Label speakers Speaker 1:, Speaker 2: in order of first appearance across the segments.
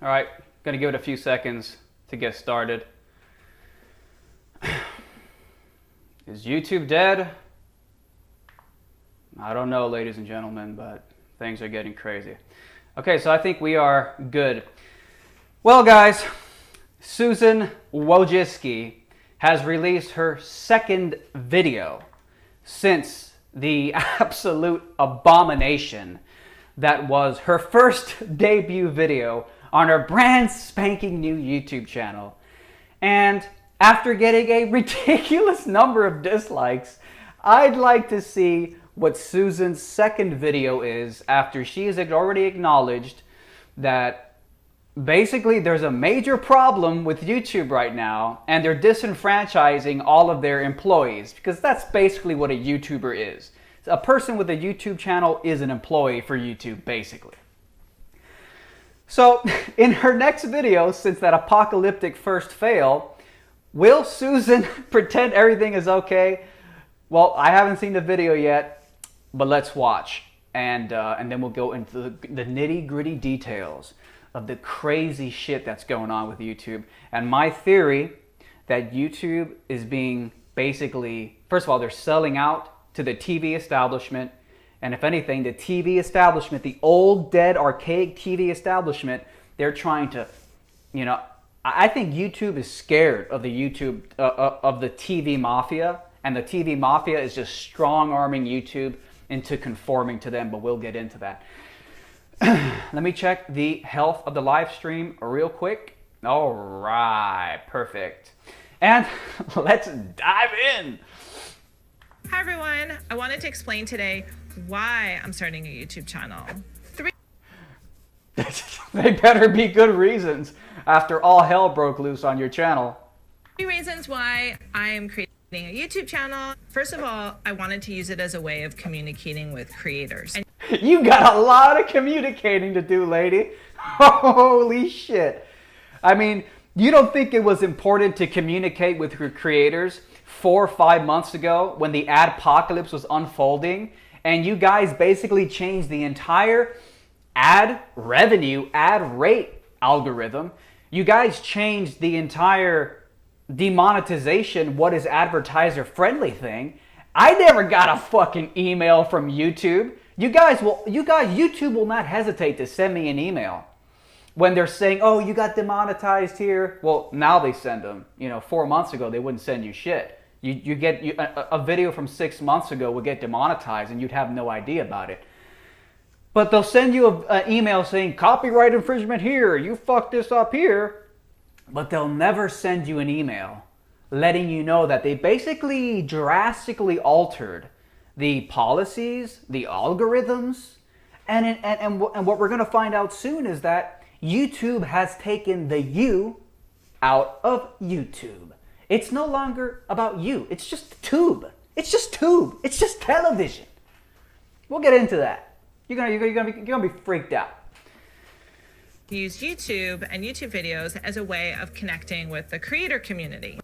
Speaker 1: All right, gonna give it a few seconds to get started. Is YouTube dead? I don't know, ladies and gentlemen, but things are getting crazy. Okay, so I think we are good. Well, guys, Susan Wojcicki has released her second video since the absolute abomination that was her first debut video on her brand spanking new YouTube channel. And after getting a ridiculous number of dislikes, I'd like to see what Susan's second video is after she has already acknowledged that basically there's a major problem with YouTube right now and they're disenfranchising all of their employees, because that's basically what a YouTuber is. A person with a YouTube channel is an employee for YouTube, basically. So in her next video, since that apocalyptic first fail, will Susan pretend everything is okay? Well, I haven't seen the video yet, but let's watch. And then we'll go into the nitty-gritty details of the crazy shit that's going on with YouTube. And my theory that YouTube is being basically, first of all, they're selling out to the TV establishment. And if anything, the TV establishment, the old, dead, archaic TV establishment, they're trying to, you know, I think YouTube is scared of the of the TV mafia, and the TV mafia is just strong-arming YouTube into conforming to them, but we'll get into that. Let me check the health of the live stream real quick. All right, perfect. And let's dive in.
Speaker 2: Hi everyone, I wanted to explain today why I'm starting a YouTube channel.
Speaker 1: They better be good reasons after all hell broke loose on your channel.
Speaker 2: 3 reasons why I am creating a YouTube channel. First of all, I wanted to use it as a way of communicating with creators. And
Speaker 1: you got a lot of communicating to do, lady. Holy shit. I mean, you don't think it was important to communicate with your creators 4 or 5 months ago when the adpocalypse was unfolding, and you guys basically changed the entire ad revenue, ad rate algorithm. You guys changed the entire demonetization, what is advertiser friendly thing. I never got a fucking email from YouTube. YouTube will not hesitate to send me an email when they're saying, oh, you got demonetized here. Well, now they send them. 4 months ago, they wouldn't send you shit. A video from 6 months ago would get demonetized and you'd have no idea about it. But they'll send you an email saying, copyright infringement here, you fucked this up here. But they'll never send you an email letting you know that they basically drastically altered the policies, the algorithms. And what we're going to find out soon is that YouTube has taken the you out of YouTube. It's no longer about you. It's just tube. It's just tube. It's just television. We'll get into that. You're gonna be freaked out.
Speaker 2: use YouTube and YouTube videos as a way of connecting with the creator community.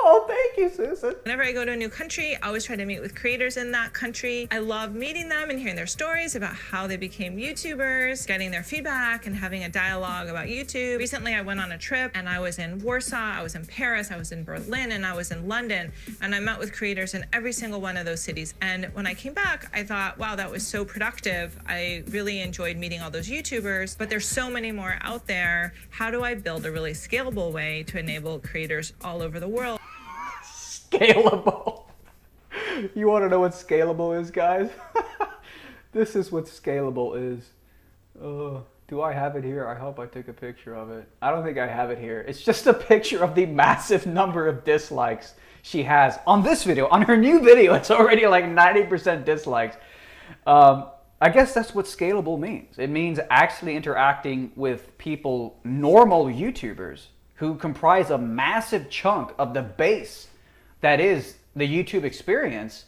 Speaker 1: Oh, thank you, Susan.
Speaker 2: Whenever I go to a new country, I always try to meet with creators in that country. I love meeting them and hearing their stories about how they became YouTubers, getting their feedback and having a dialogue about YouTube. Recently, I went on a trip and I was in Warsaw, I was in Paris, I was in Berlin, and I was in London. And I met with creators in every single one of those cities. And when I came back, I thought, wow, that was so productive. I really enjoyed meeting all those YouTubers, but there's so many more out there. How do I build a really scalable way to enable creators all over the world?
Speaker 1: Scalable. You want to know what scalable is, guys? This is what scalable is. Do I have it here? I hope I took a picture of it. I don't think I have it here. It's just a picture of the massive number of dislikes she has on this video. On her new video, it's already like 90% dislikes. I guess that's what scalable means. It means actually interacting with people, normal YouTubers, who comprise a massive chunk of the base that is the YouTube experience,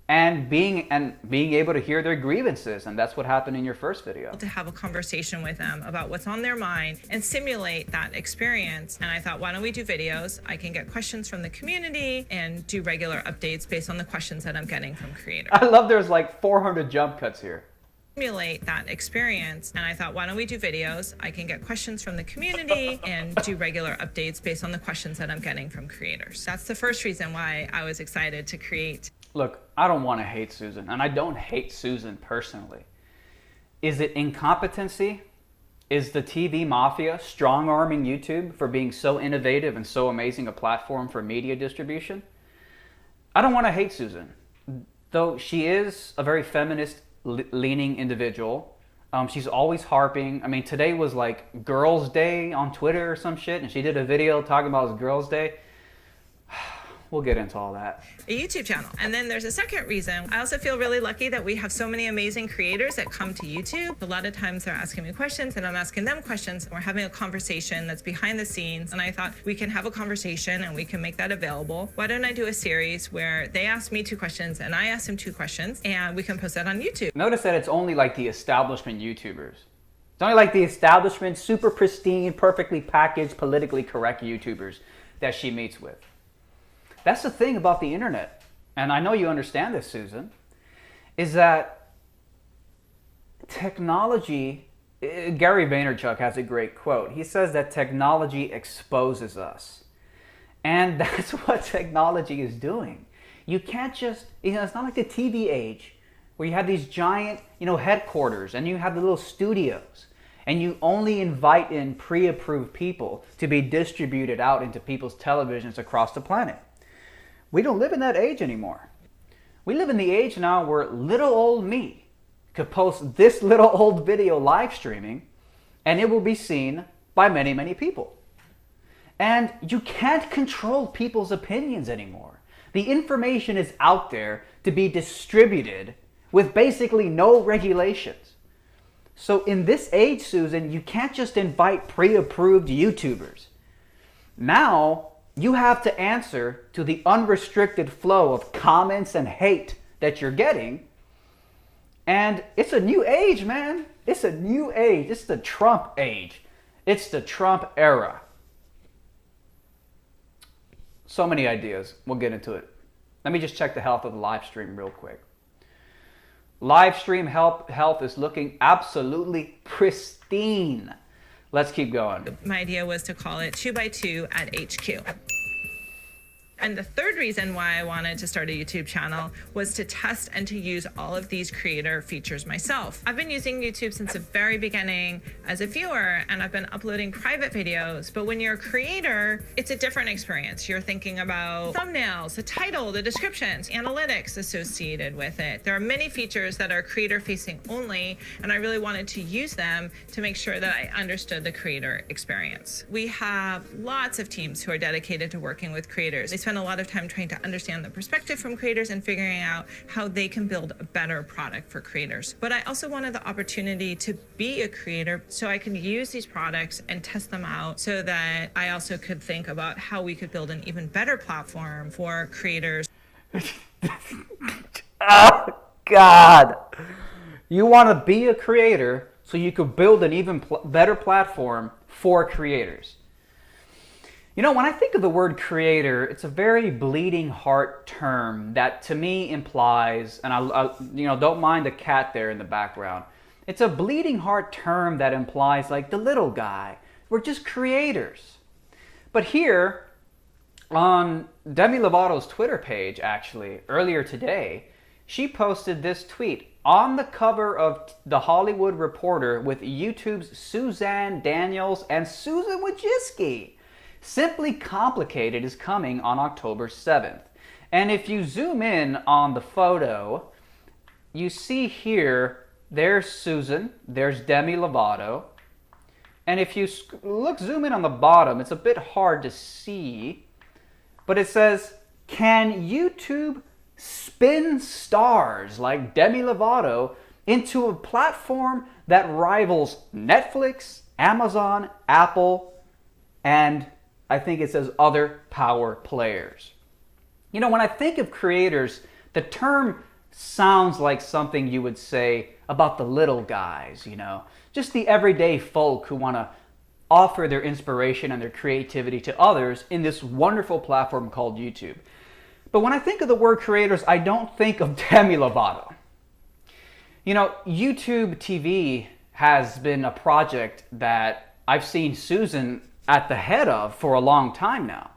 Speaker 1: and being able to hear their grievances. And that's what happened in your first video.
Speaker 2: To have a conversation with them about what's on their mind and simulate that experience. And I thought, why don't we do videos? I can get questions from the community and do regular updates based on the questions that I'm getting from creators.
Speaker 1: I love there's like 400 jump cuts here.
Speaker 2: emulate that experience. And I thought, why don't we do videos? I can get questions from the community and do regular updates based on the questions that I'm getting from creators. That's the first reason why I was excited to create.
Speaker 1: Look, I don't want to hate Susan, and I don't hate Susan personally. Is it incompetency? Is the TV mafia strong-arming YouTube for being so innovative and so amazing a platform for media distribution? I don't want to hate Susan, though she is a very feminist-leaning individual. She's always harping. I mean, today was like Girls' Day on Twitter or some shit, and she did a video talking about it was Girls' Day. We'll get into all that.
Speaker 2: A YouTube channel. And then there's a second reason. I also feel really lucky that we have so many amazing creators that come to YouTube. A lot of times they're asking me questions and I'm asking them questions. We're having a conversation that's behind the scenes. And I thought we can have a conversation and we can make that available. Why don't I do a series where they ask me 2 questions and I ask them 2 questions and we can post that on YouTube.
Speaker 1: Notice that it's only like the establishment YouTubers. It's only like the establishment, super pristine, perfectly packaged, politically correct YouTubers that she meets with. That's the thing about the internet, and I know you understand this, Susan, is that technology, Gary Vaynerchuk has a great quote. He says that technology exposes us. And that's what technology is doing. You can't just, it's not like the TV age where you have these giant, headquarters and you have the little studios and you only invite in pre-approved people to be distributed out into people's televisions across the planet. We don't live in that age anymore. We live in the age now where little old me could post this little old video live streaming and it will be seen by many, many people. And you can't control people's opinions anymore. The information is out there to be distributed with basically no regulations. So in this age, Susan, you can't just invite pre-approved YouTubers. Now, you have to answer to the unrestricted flow of comments and hate that you're getting. And it's a new age, man. It's a new age. It's the Trump age. It's the Trump era. So many ideas. We'll get into it. Let me just check the health of the live stream real quick. Live stream health is looking absolutely pristine. Let's keep going.
Speaker 2: My idea was to call it 2x2 at HQ. And the third reason why I wanted to start a YouTube channel was to test and to use all of these creator features myself. I've been using YouTube since the very beginning as a viewer, and I've been uploading private videos. But when you're a creator, it's a different experience. You're thinking about thumbnails, the title, the descriptions, analytics associated with it. There are many features that are creator facing only, and I really wanted to use them to make sure that I understood the creator experience. We have lots of teams who are dedicated to working with creators. They spend a lot of time trying to understand the perspective from creators and figuring out how they can build a better product for creators. But I also wanted the opportunity to be a creator so I could use these products and test them out so that I also could think about how we could build an even better platform for creators.
Speaker 1: Oh, God. You want to be a creator so you could build an even better platform for creators. When I think of the word creator, it's a very bleeding heart term that to me implies, and I don't mind the cat there in the background. It's a bleeding heart term that implies like the little guy. We're just creators. But here on Demi Lovato's Twitter page, actually, earlier today, she posted this tweet on the cover of The Hollywood Reporter with YouTube's Suzanne Daniels and Susan Wojcicki. Simply Complicated is coming on October 7th. And if you zoom in on the photo, you see here, there's Susan, there's Demi Lovato. And if you zoom in on the bottom, it's a bit hard to see, but it says, can YouTube spin stars like Demi Lovato into a platform that rivals Netflix, Amazon, Apple, and I think it says other power players. When I think of creators, the term sounds like something you would say about the little guys, just the everyday folk who want to offer their inspiration and their creativity to others in this wonderful platform called YouTube. But when I think of the word creators, I don't think of Demi Lovato. You know, YouTube TV has been a project that I've seen Susan at the head of for a long time now.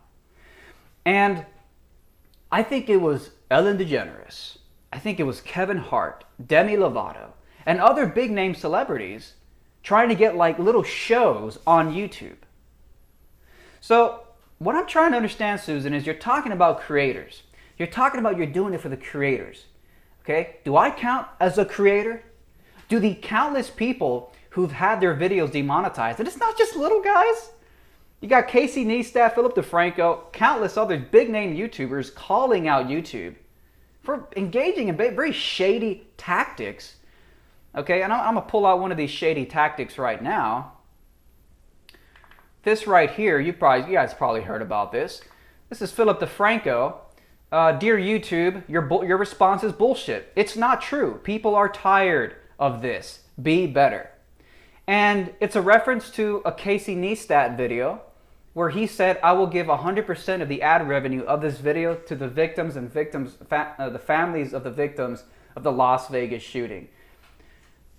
Speaker 1: And I think it was Ellen DeGeneres, I think it was Kevin Hart, Demi Lovato, and other big name celebrities trying to get like little shows on YouTube. So what I'm trying to understand, Susan, is you're talking about creators. You're talking about you're doing it for the creators. Okay? Do I count as a creator? Do the countless people who've had their videos demonetized, and it's not just little guys. You got Casey Neistat, Philip DeFranco, countless other big name YouTubers calling out YouTube for engaging in very shady tactics. Okay, and I'm going to pull out one of these shady tactics right now. This right here, you guys probably heard about this. This is Philip DeFranco. Dear YouTube, your response is bullshit. It's not true. People are tired of this. Be better. And it's a reference to a Casey Neistat video where he said, I will give 100% of the ad revenue of this video to the victims and the families of the victims of the Las Vegas shooting.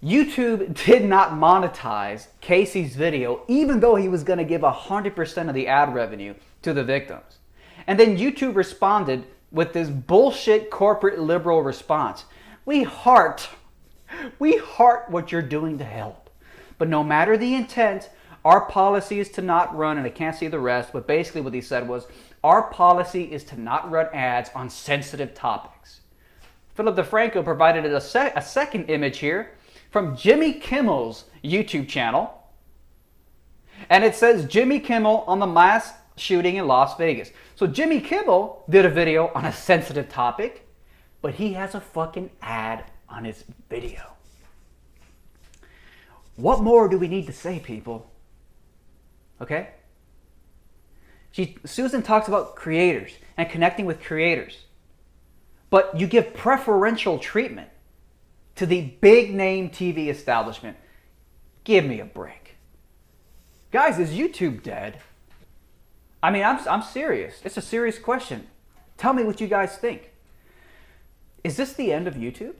Speaker 1: YouTube did not monetize Casey's video, even though he was going to give 100% of the ad revenue to the victims. And then YouTube responded with this bullshit corporate liberal response. We heart what you're doing to help. But no matter the intent, our policy is to not run, and I can't see the rest, but basically what he said was, our policy is to not run ads on sensitive topics. Philip DeFranco provided a second image here from Jimmy Kimmel's YouTube channel. And it says Jimmy Kimmel on the mass shooting in Las Vegas. So Jimmy Kimmel did a video on a sensitive topic, but he has a fucking ad on his video. What more do we need to say, people? Okay? Susan talks about creators and connecting with creators. But you give preferential treatment to the big name TV establishment. Give me a break. Guys, is YouTube dead? I mean, I'm serious. It's a serious question. Tell me what you guys think. Is this the end of YouTube?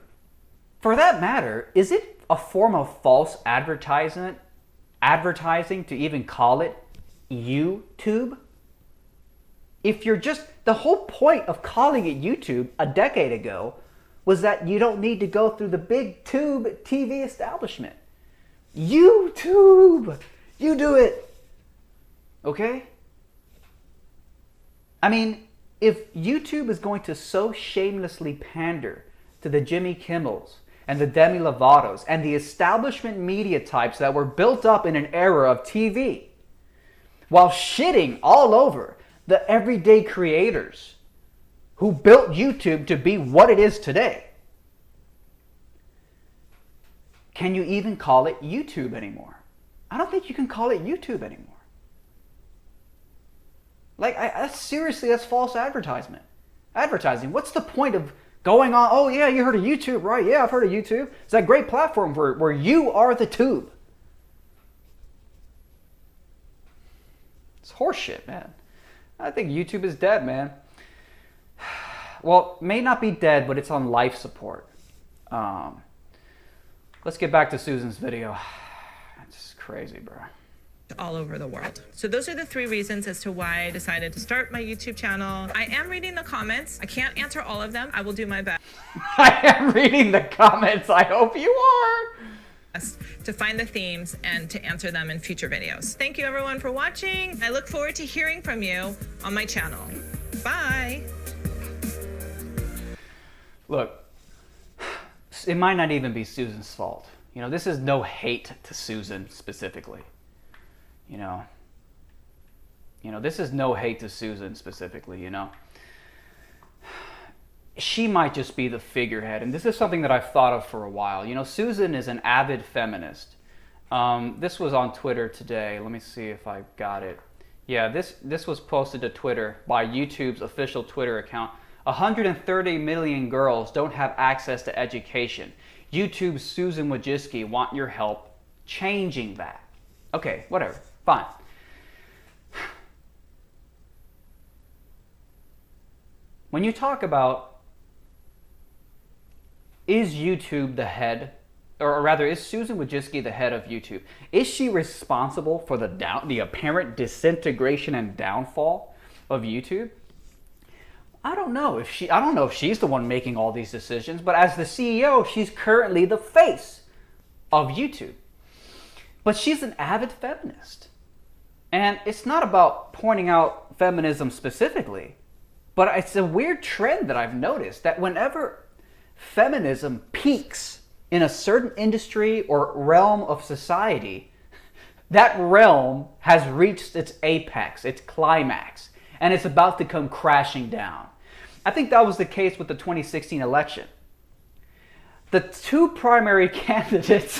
Speaker 1: For that matter, is it a form of false advertising to even call it YouTube? If you're just, the whole point of calling it YouTube a decade ago was that you don't need to go through the big tube TV establishment. YouTube! You do it! Okay? I mean, if YouTube is going to so shamelessly pander to the Jimmy Kimmels and the Demi Lovatos and the establishment media types that were built up in an era of TV, while shitting all over the everyday creators who built YouTube to be what it is today, can you even call it YouTube anymore? I don't think you can call it YouTube anymore. Like, seriously, that's false advertising. What's the point of going on, oh yeah, you heard of YouTube, right? Yeah, I've heard of YouTube. It's that great platform where you are the tube. It's horseshit, man. I think YouTube is dead, man. Well, may not be dead, but it's on life support. Let's get back to Susan's video. It's crazy, bro.
Speaker 2: All over the world. So those are the 3 reasons as to why I decided to start my YouTube channel. I am reading the comments. I can't answer all of them. I will do my best.
Speaker 1: I am reading the comments. I hope you are.
Speaker 2: To find the themes and to answer them in future videos. Thank you everyone for watching. I look forward to hearing from you on my channel. Bye. Look,
Speaker 1: it might not even be Susan's fault. You know, this is no hate to Susan specifically. You know, this is no hate to Susan specifically, you know. She might just be the figurehead, and this is something that I've thought of for a while. You know, Susan is an avid feminist. This was on Twitter today. Let me see if I got it. Yeah, this was posted to Twitter by YouTube's official Twitter account. 130 million girls don't have access to education. YouTube's Susan Wojcicki want your help changing that. Okay, whatever. Fine. When you talk about, is YouTube the head or rather, is Susan Wojcicki the head of YouTube? Is she responsible for the apparent disintegration and downfall of YouTube? I don't know if she's the one making all these decisions, but as the CEO, she's currently the face of YouTube. But she's an avid feminist. And it's not about pointing out feminism specifically, but it's a weird trend that I've noticed that whenever feminism peaks in a certain industry or realm of society, that realm has reached its apex, its climax, and it's about to come crashing down. I think that was the case with the 2016 election. The two primary candidates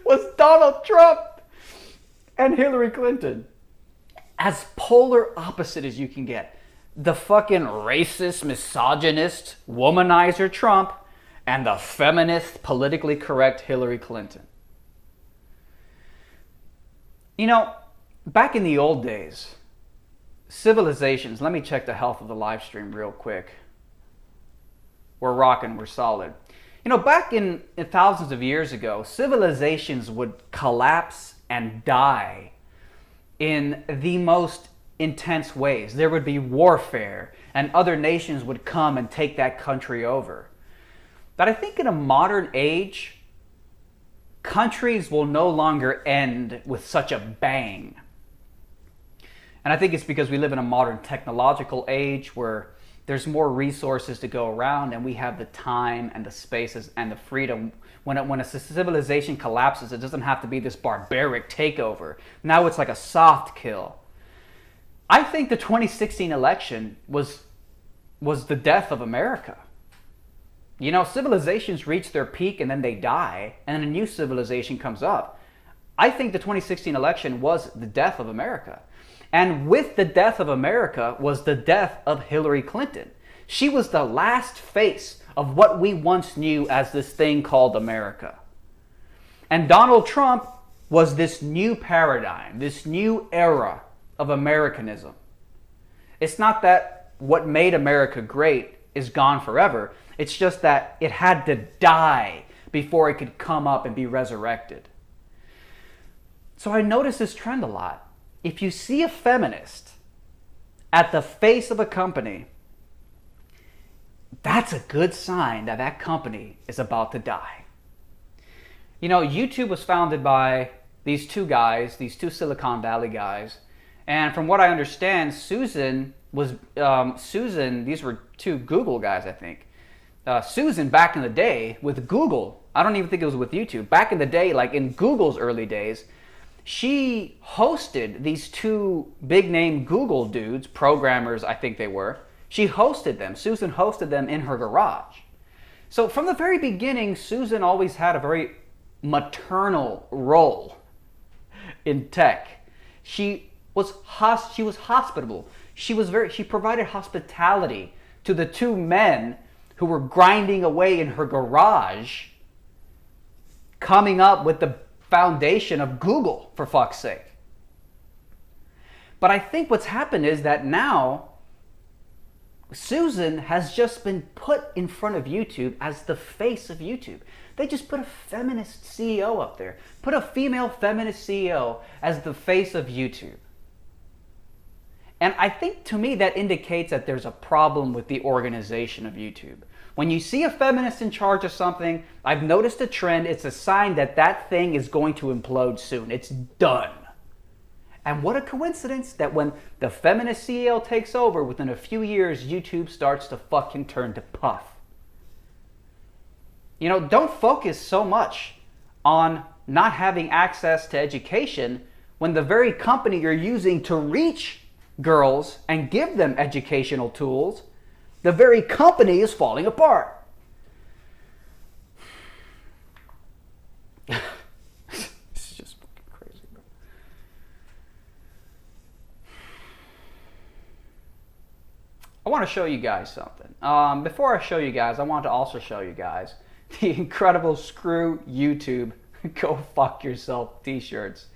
Speaker 1: was Donald Trump and Hillary Clinton. As polar opposite as you can get. The fucking racist, misogynist, womanizer Trump and the feminist, politically correct Hillary Clinton. You know, back in the old days, civilizations, let me check the health of the live stream real quick. We're rocking, we're solid. You know, back in thousands of years ago, civilizations would collapse and die in the most intense ways. There would be warfare, and other nations would come and take that country over. But I think in a modern age, countries will no longer end with such a bang. And I think it's because we live in a modern technological age where there's more resources to go around, and we have the time and the spaces and the freedom. When a civilization collapses, it doesn't have to be this barbaric takeover. Now it's like a soft kill. I think the 2016 election was the death of America. You know, civilizations reach their peak and then they die, and then a new civilization comes up. I think the 2016 election was the death of America. And with the death of America was the death of Hillary Clinton. She was the last face of what we once knew as this thing called America. And Donald Trump was this new paradigm, this new era of Americanism. It's not that what made America great is gone forever. It's just that it had to die before it could come up and be resurrected. So I notice this trend a lot. If you see a feminist at the face of a company, that's a good sign that that company is about to die. You know, YouTube was founded by these two guys, these two Silicon Valley guys. And from what I understand, Susan, these were two Google guys, I think. Susan, back in the day with Google, I don't even think it was with YouTube. Back in the day, like in Google's early days, she hosted these two big name Google dudes, programmers I think they were. She hosted them. Susan hosted them in her garage. So from the very beginning, Susan always had a very maternal role in tech. She was hospitable. She provided hospitality to the two men who were grinding away in her garage, coming up with the foundation of Google, for fuck's sake. But I think what's happened is that now Susan has just been put in front of YouTube as the face of YouTube. They just put a feminist CEO up there, put a female feminist CEO as the face of YouTube. And I think to me that indicates that there's a problem with the organization of YouTube. When you see a feminist in charge of something, I've noticed a trend. It's a sign that that thing is going to implode soon. It's done. And what a coincidence that when the feminist CEO takes over, within a few years, YouTube starts to fucking turn to puff. You know, don't focus so much on not having access to education when the very company you're using to reach girls and give them educational tools, the very company is falling apart. This is just fucking crazy, bro. I want to show you guys something. Before I show you guys, I want to also show you guys the incredible Screw YouTube, Go Fuck Yourself t-shirts.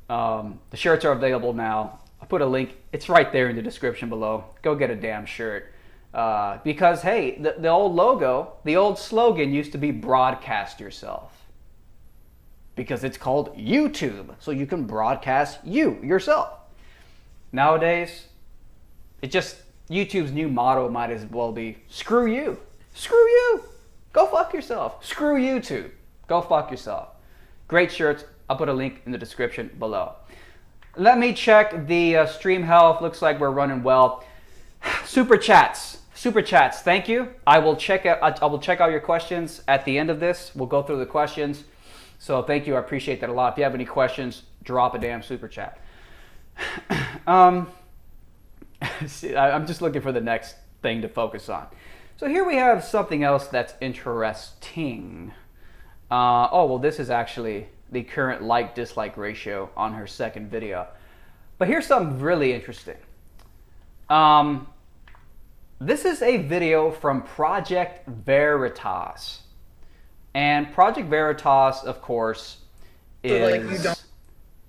Speaker 1: The shirts are available now. I'll put a link. It's right there in the description below. Go get a damn shirt. Because, hey, the old logo, the old slogan used to be broadcast yourself. Because it's called YouTube, so you can broadcast yourself. Nowadays, YouTube's new motto might as well be, screw you. Screw you. Go fuck yourself. Screw YouTube. Go fuck yourself. Great shirts. I'll put a link in the description below. Let me check the stream health. Looks like we're running well. Super chats. Thank you. I will check out your questions at the end of this. We'll go through the questions. So thank you. I appreciate that a lot. If you have any questions, drop a damn super chat. See, I'm just looking for the next thing to focus on. So here we have something else that's interesting. This is actually the current like-dislike ratio on her second video. But here's something really interesting. This is a video from Project Veritas. And Project Veritas, of course, is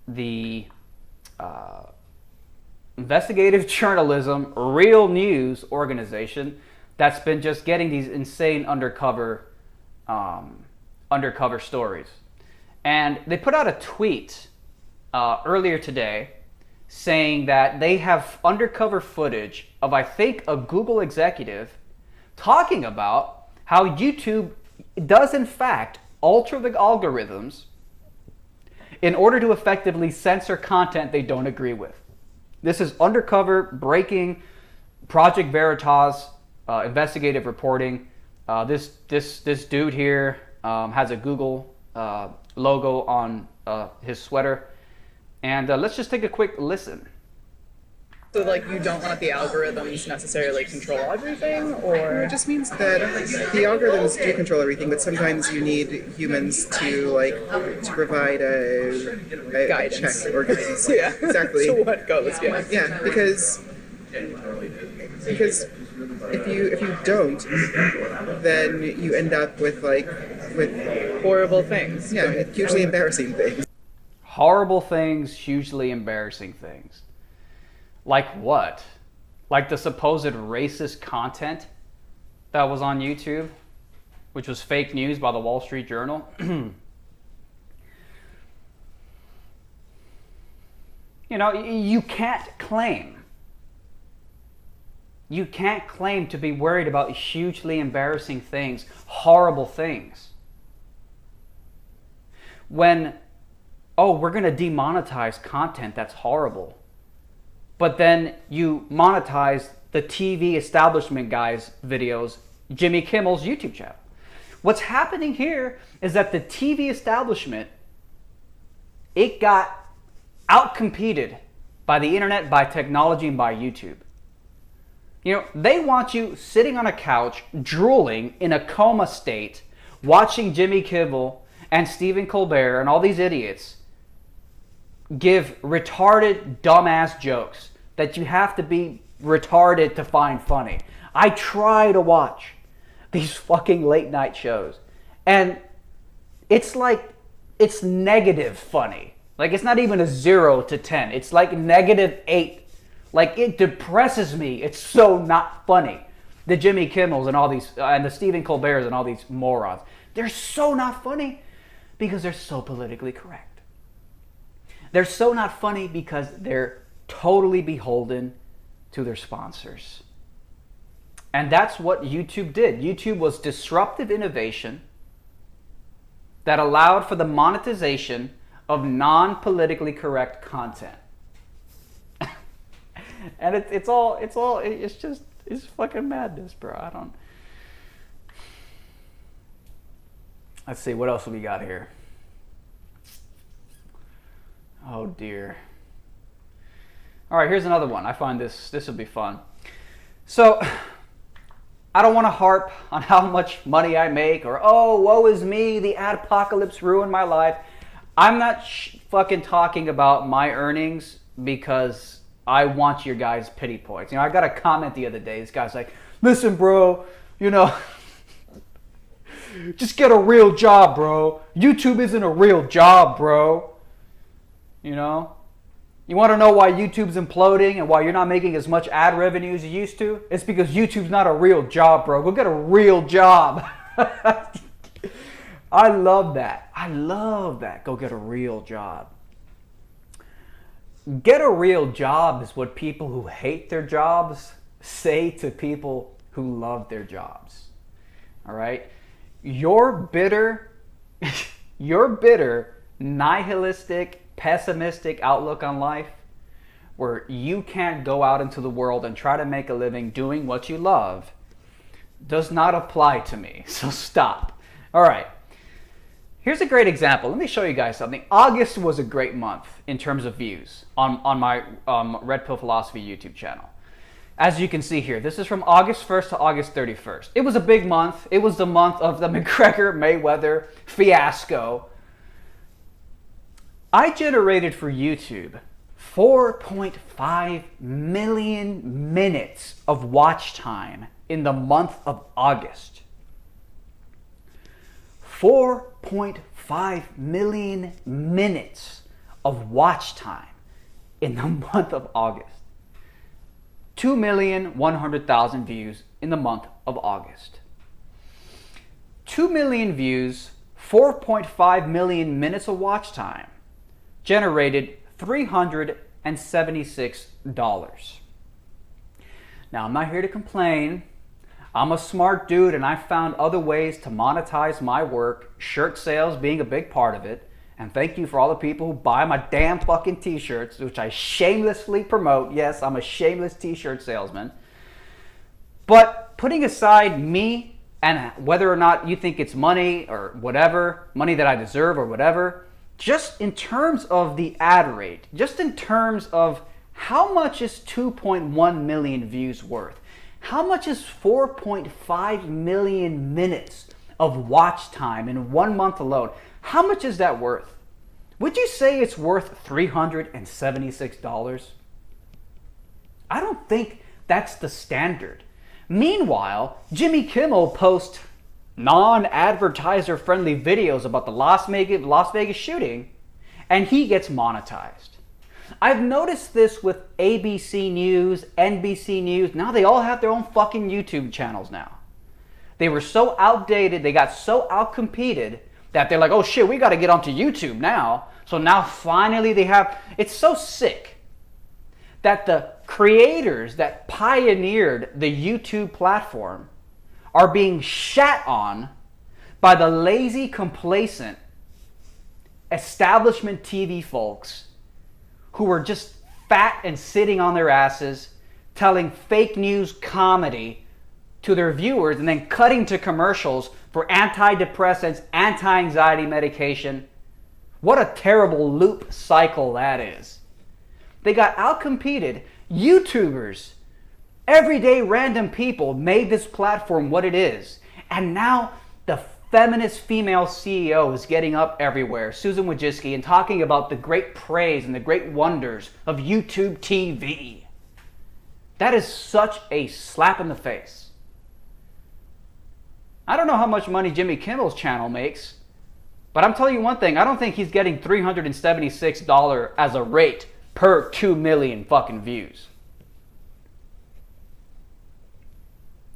Speaker 1: the investigative journalism, real news organization that's been just getting these insane undercover stories. And they put out a tweet earlier today saying that they have undercover footage of, I think, a Google executive talking about how YouTube does in fact alter the algorithms in order to effectively censor content they don't agree with. This is undercover breaking Project Veritas investigative reporting. This dude here has a Google logo on his sweater. And let's just take a quick listen.
Speaker 3: So, like, you don't want the algorithms necessarily control everything, or?
Speaker 4: It just means that the algorithms do control everything, but sometimes you need humans to provide a
Speaker 3: Guidance.
Speaker 4: check or guidance.
Speaker 3: Yeah.
Speaker 4: Exactly.
Speaker 3: So what goes, yeah.
Speaker 4: Yeah, because if you don't, then you end up with
Speaker 3: Horrible things.
Speaker 4: yeah, hugely embarrassing things.
Speaker 1: Horrible things, hugely embarrassing things. Like what? Like the supposed racist content that was on YouTube, which was fake news by the Wall Street Journal. You know, you can't claim to be worried about hugely embarrassing things, horrible things, when, we're going to demonetize content that's horrible. But then you monetize the TV establishment guy's videos, Jimmy Kimmel's YouTube channel. What's happening here is that the TV establishment, it got outcompeted by the internet, by technology, and by YouTube. You know, they want you sitting on a couch, drooling in a coma state, watching Jimmy Kimmel and Stephen Colbert and all these idiots give retarded, dumbass jokes that you have to be retarded to find funny. I try to watch these fucking late night shows, and it's like, it's negative funny. Like, it's not even a 0 to 10. It's like -8. Like, it depresses me. It's so not funny. The Jimmy Kimmels and all these, and the Stephen Colberts and all these morons, they're so not funny because they're so politically correct. They're so not funny because they're totally beholden to their sponsors. And that's what YouTube did. YouTube was disruptive innovation that allowed for the monetization of non-politically correct content. And it's fucking madness, bro. Let's see, what else we got here? Oh dear. All right, here's another one. I find this will be fun. So, I don't want to harp on how much money I make, or, woe is me, the adpocalypse ruined my life. I'm not fucking talking about my earnings because I want your guys' pity points. You know, I got a comment the other day. This guy's like, listen, bro, you know, just get a real job, bro. YouTube isn't a real job, bro. You know, You want to know why YouTube's imploding and why you're not making as much ad revenue as you used to? It's because YouTube's not a real job, bro. Go get a real job. I love that. I love that. Go get a real job. Get a real job is what people who hate their jobs say to people who love their jobs. All right? Your bitter, nihilistic, pessimistic outlook on life, where you can't go out into the world and try to make a living doing what you love, does not apply to me. So stop. All right. Here's a great example. Let me show you guys something. August was a great month in terms of views on my Red Pill Philosophy YouTube channel. As you can see here, this is from August 1st to August 31st. It was a big month. It was the month of the McGregor-Mayweather fiasco. I generated for YouTube 4.5 million minutes of watch time in the month of August. 4.5 million minutes of watch time in the month of August. 2,100,000 views in the month of August. 2 million views, 4.5 million minutes of watch time, generated $376. Now, I'm not here to complain. I'm a smart dude and I found other ways to monetize my work, shirt sales being a big part of it. And thank you for all the people who buy my damn fucking t-shirts, which I shamelessly promote. Yes, I'm a shameless t-shirt salesman. But putting aside me and whether or not you think it's money or whatever, money that I deserve or whatever, just in terms of the ad rate, just in terms of how much is 2.1 million views worth? How much is 4.5 million minutes of watch time in 1 month alone? How much is that worth? Would you say it's worth $376? I don't think that's the standard. Meanwhile, Jimmy Kimmel posts non-advertiser friendly videos about the Las Vegas shooting, and he gets monetized. I've noticed this with ABC News, NBC News. Now they all have their own fucking YouTube channels now. They were so outdated, they got so outcompeted that they're like, oh shit, we got to get onto YouTube now. So now finally they have, it's so sick that the creators that pioneered the YouTube platform are being shat on by the lazy, complacent establishment TV folks who are just fat and sitting on their asses telling fake news comedy to their viewers and then cutting to commercials for antidepressants, anti-anxiety medication. What a terrible loop cycle that is. They got outcompeted. YouTubers, everyday random people made this platform what it is. And now the feminist female CEO is getting up everywhere, Susan Wojcicki, and talking about the great praise and the great wonders of YouTube TV. That is such a slap in the face. I don't know how much money Jimmy Kimmel's channel makes, but I'm telling you one thing, I don't think he's getting $376 as a rate per 2 million fucking views.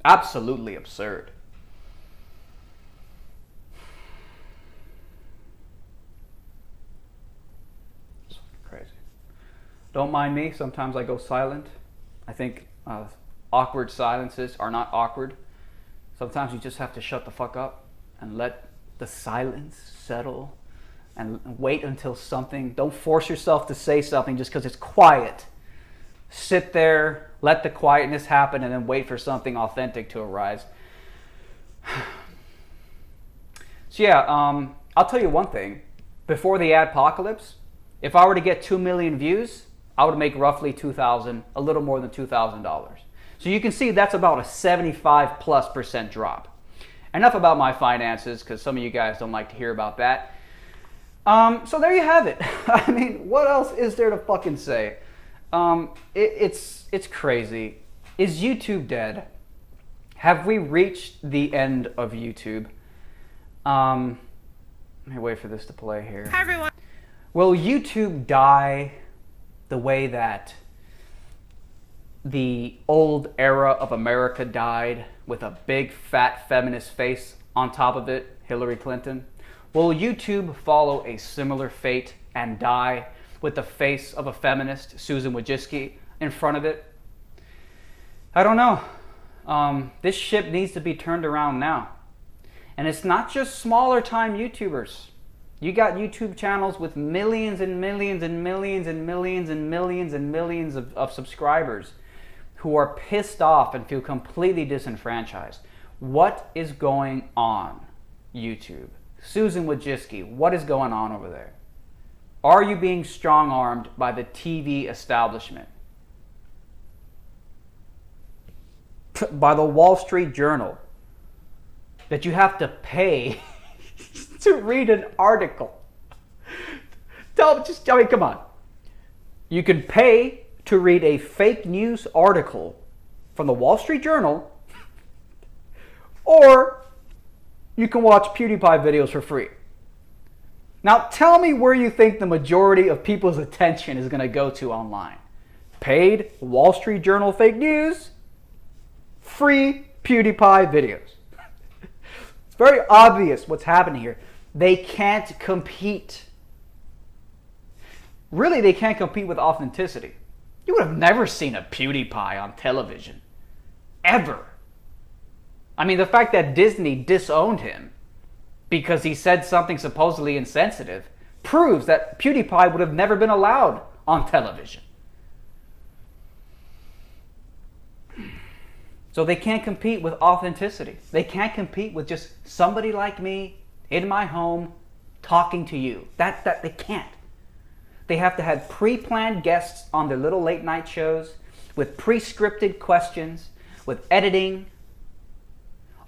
Speaker 1: Absolutely absurd. It's crazy. Don't mind me, sometimes I go silent. I think awkward silences are not awkward. Sometimes you just have to shut the fuck up and let the silence settle and wait until something, don't force yourself to say something just because it's quiet. Sit there, let the quietness happen, and then wait for something authentic to arise. So yeah, I'll tell you one thing. Before the adpocalypse, if I were to get 2 million views, I would make roughly a little more than $2,000. So you can see that's about a 75+% drop. Enough about my finances, because some of you guys don't like to hear about that. So there you have it. I mean, what else is there to fucking say? It's crazy. Is YouTube dead? Have we reached the end of YouTube? Let me wait for this to play here.
Speaker 2: Hi everyone.
Speaker 1: Will YouTube die the the way that the old era of America died with a big fat feminist face on top of it, Hillary Clinton? Will YouTube follow a similar fate and die with the face of a feminist, Susan Wojcicki, in front of it? I don't know. This ship needs to be turned around now. And it's not just smaller time YouTubers. You got YouTube channels with millions and millions and millions and millions and millions and millions of subscribers who are pissed off and feel completely disenfranchised. What is going on, YouTube? Susan Wojcicki, what is going on over there? Are you being strong-armed by the TV establishment? By the Wall Street Journal? That you have to pay to read an article? Come on. You can pay to read a fake news article from the Wall Street Journal, or you can watch PewDiePie videos for free. Now tell me where you think the majority of people's attention is going to go to online. Paid Wall Street Journal fake news, free PewDiePie videos. It's very obvious what's happening here. They can't compete. Really, they can't compete with authenticity. You would have never seen a PewDiePie on television. Ever. I mean, the fact that Disney disowned him because he said something supposedly insensitive proves that PewDiePie would have never been allowed on television. So they can't compete with authenticity. They can't compete with just somebody like me in my home talking to you. That they can't. They have to have pre-planned guests on their little late night shows with pre-scripted questions, with editing,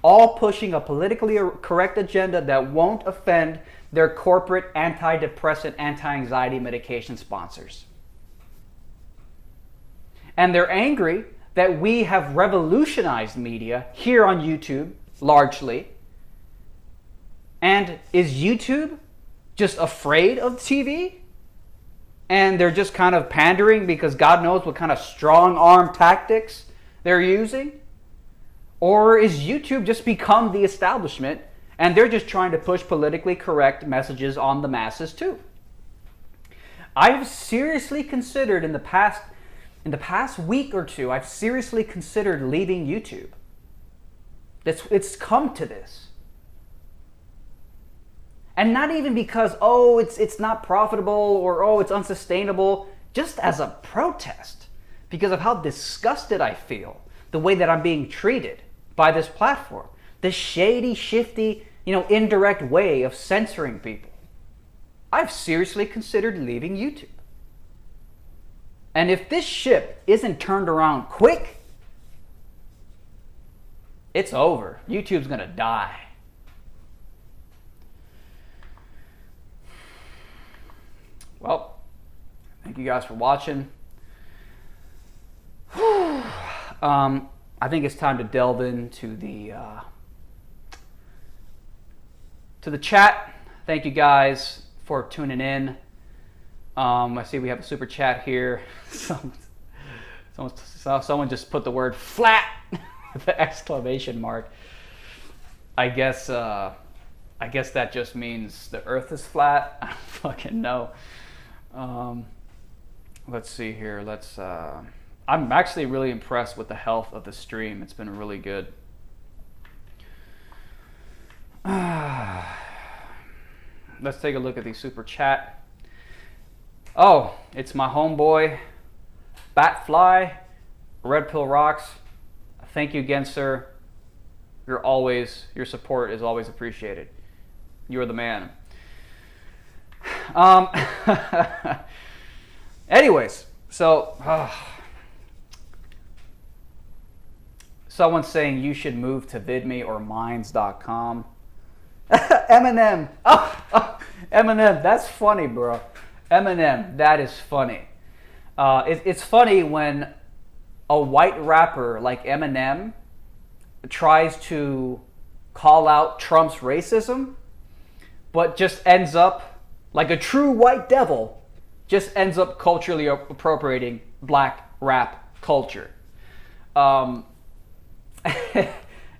Speaker 1: all pushing a politically correct agenda that won't offend their corporate antidepressant, anti-anxiety medication sponsors. And they're angry that we have revolutionized media here on YouTube, largely. And is YouTube just afraid of TV? And they're just kind of pandering because God knows what kind of strong-arm tactics they're using? Or is YouTube just become the establishment and they're just trying to push politically correct messages on the masses too? I've seriously considered in the past week or two, I've seriously considered leaving YouTube. It's come to this. And not even because, it's not profitable or, it's unsustainable, just as a protest because of how disgusted I feel the way that I'm being treated by this platform. This shady, shifty, indirect way of censoring people. I've seriously considered leaving YouTube. And if this ship isn't turned around quick, it's over. YouTube's gonna die. Well, thank you guys for watching. I think it's time to delve into the chat. Thank you guys for tuning in. I see we have a super chat here. Someone just put the word flat with an exclamation mark. I guess that just means the earth is flat. I don't fucking know. Let's see here. I'm actually really impressed with the health of the stream. It's been really good. Let's take a look at the super chat. Oh, it's my homeboy, Batfly, Red Pill Rocks. Thank you again, sir. Your support is always appreciated. You're the man. Anyways, so someone's saying you should move to VidMe or Minds.com. Eminem. Eminem, that's funny, bro. Eminem, that is funny. It's funny when a white rapper like Eminem tries to call out Trump's racism, but just ends up like a true white devil, just ends up culturally appropriating black rap culture.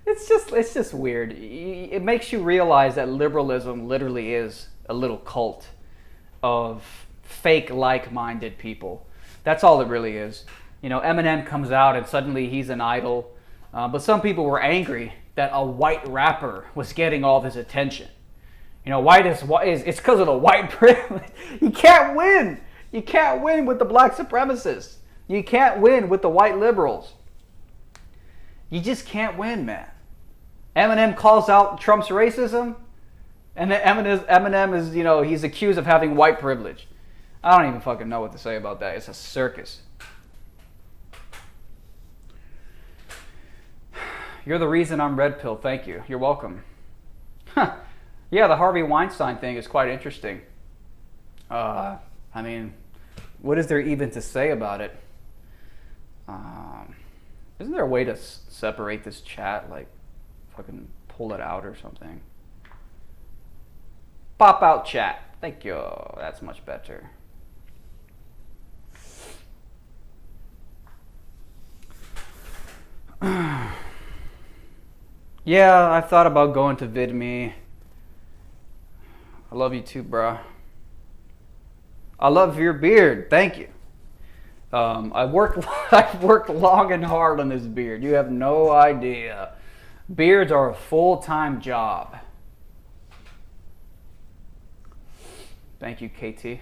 Speaker 1: It's just weird. It makes you realize that liberalism literally is a little cult of fake like-minded people. That's all it really is. You know, Eminem comes out and suddenly he's an idol. But some people were angry that a white rapper was getting all this attention. You know, it's because of the white privilege. You can't win. You can't win with the black supremacists. You can't win with the white liberals. You just can't win, man. Eminem calls out Trump's racism, and then Eminem is, you know, he's accused of having white privilege. I don't even fucking know what to say about that. It's a circus. You're the reason I'm red pill. Thank you. You're welcome. Yeah, the Harvey Weinstein thing is quite interesting. I mean, what is there even to say about it? Isn't there a way to separate this chat? Like, fucking pull it out or something? Pop out chat. Thank you. That's much better. Yeah, I thought about going to VidMe. I love you too, bro. I love your beard. Thank you. I've worked long and hard on this beard. You have no idea. Beards are a full-time job. Thank you, KT.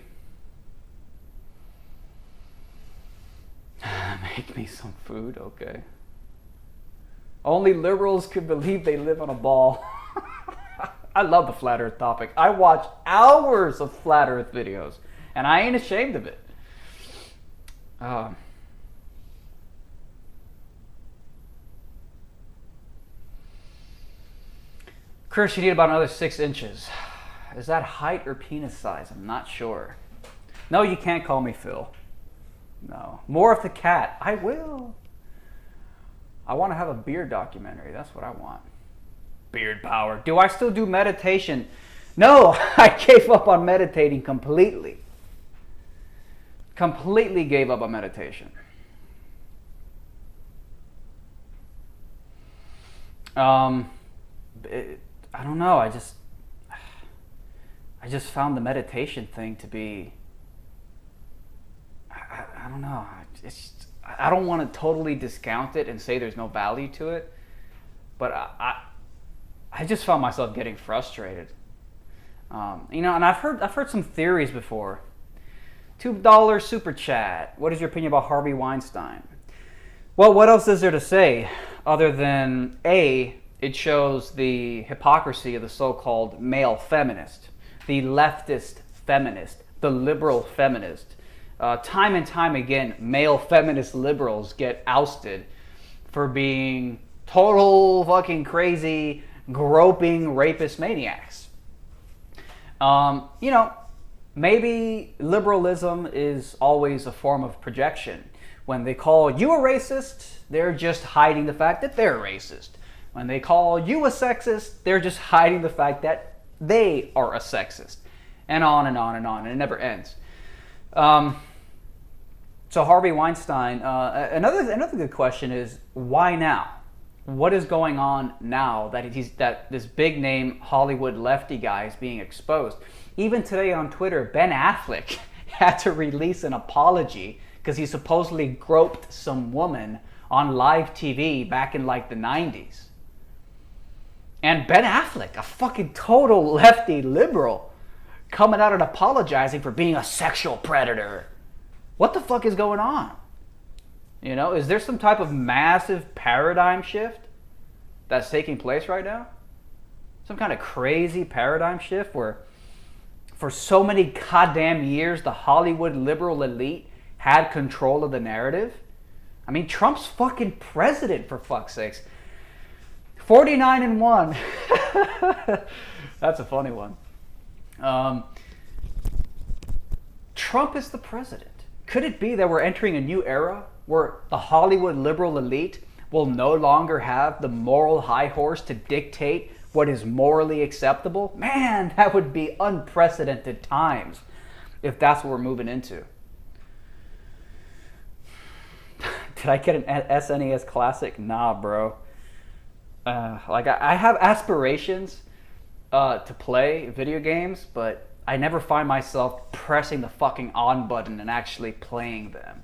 Speaker 1: Make me some food, okay. Only liberals could believe they live on a ball. I love the flat earth topic. I watch hours of flat earth videos, and I ain't ashamed of it. Chris, you need about another 6 inches. Is that height or penis size? I'm not sure. No, you can't call me Phil. No. More of the cat. I will. I want to have a beard documentary. That's what I want. Beard power. Do I still do meditation? No, I gave up on meditating completely. Completely gave up on meditation. I don't know. I just found the meditation thing to be. I don't know. I don't want to totally discount it and say there's no value to it, but I just found myself getting frustrated. You know, and I've heard some theories before. $2 super chat. What is your opinion about Harvey Weinstein? Well, what else is there to say other than A, it shows the hypocrisy of the so-called male feminist, the leftist feminist, the liberal feminist. Time and time again, male feminist liberals get ousted for being total fucking crazy, groping rapist maniacs. You know, maybe liberalism is always a form of projection. When they call you a racist, they're just hiding the fact that they're racist. When they call you a sexist, they're just hiding the fact that they are a sexist. And on and on and on, and it never ends. So Harvey Weinstein, another good question is, why now? What is going on now that this big name Hollywood lefty guy is being exposed? Even today on Twitter, Ben Affleck had to release an apology because he supposedly groped some woman on live TV back in like the 90s. And Ben Affleck, a fucking total lefty liberal, coming out and apologizing for being a sexual predator. What the fuck is going on? You know, is there some type of massive paradigm shift that's taking place right now? Some kind of crazy paradigm shift where for so many goddamn years the Hollywood liberal elite had control of the narrative? I mean, Trump's fucking president, for fuck's sakes. 49-1. That's a funny one. Trump is the president. Could it be that we're entering a new era where the Hollywood liberal elite will no longer have the moral high horse to dictate what is morally acceptable? Man, that would be unprecedented times if that's what we're moving into. Did I get an SNES Classic? Nah, bro. Like I have aspirations to play video games, but I never find myself pressing the fucking on button and actually playing them.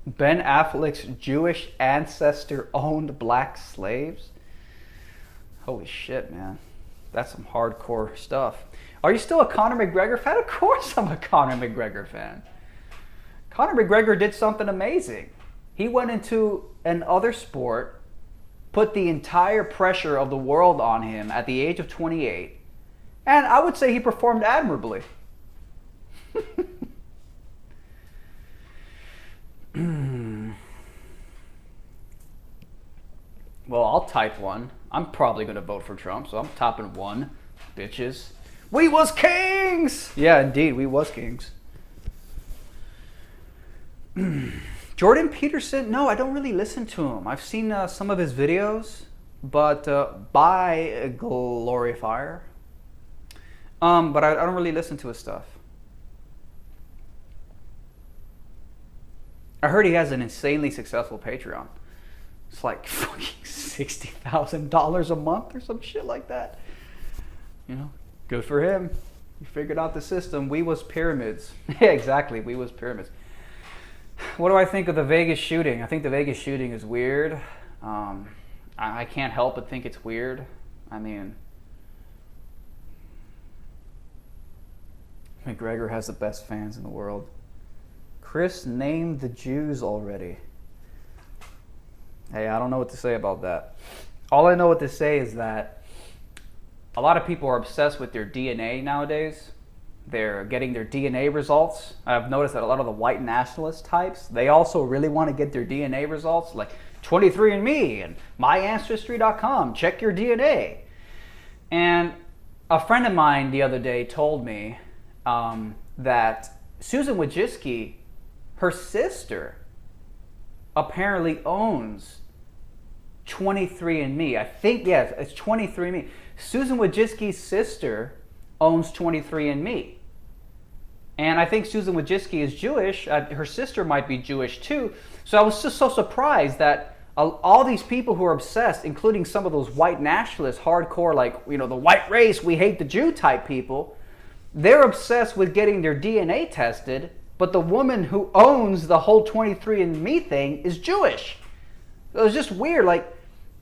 Speaker 1: Ben Affleck's Jewish ancestor owned black slaves? Holy shit, man. That's some hardcore stuff. Are you still a Conor McGregor fan? Of course I'm a Conor McGregor fan. Conor McGregor did something amazing. He went into another sport, put the entire pressure of the world on him at the age of 28, and I would say he performed admirably. Well, I'll type one. I'm probably going to vote for Trump, so I'm typing one. Bitches. We was kings! Yeah, indeed, we was kings. Jordan Peterson, no, I don't really listen to him. I've seen some of his videos, but by Glorifier. But I don't really listen to his stuff. I heard he has an insanely successful Patreon. It's like fucking $60,000 a month or some shit like that. You know, good for him. He figured out the system. We was pyramids. Yeah, exactly. We was pyramids. What do I think of the Vegas shooting? I think the Vegas shooting is weird. I can't help but think it's weird. I mean, McGregor has the best fans in the world. Chris named the Jews already. Hey, I don't know what to say about that. All I know what to say is that a lot of people are obsessed with their DNA nowadays. They're getting their DNA results. I've noticed that a lot of the white nationalist types, they also really want to get their DNA results, like 23andMe and MyAncestry.com. Check your DNA. And a friend of mine the other day told me that Susan Wojcicki, her sister, apparently owns 23andMe. I think, yes, it's 23andMe. Susan Wojcicki's sister owns 23andMe. And I think Susan Wojcicki is Jewish. Her sister might be Jewish too. So I was just so surprised that all these people who are obsessed, including some of those white nationalists, hardcore, like, you know, the white race, we hate the Jew type people, they're obsessed with getting their DNA tested, but the woman who owns the whole 23andMe thing is Jewish. It was just weird. Like,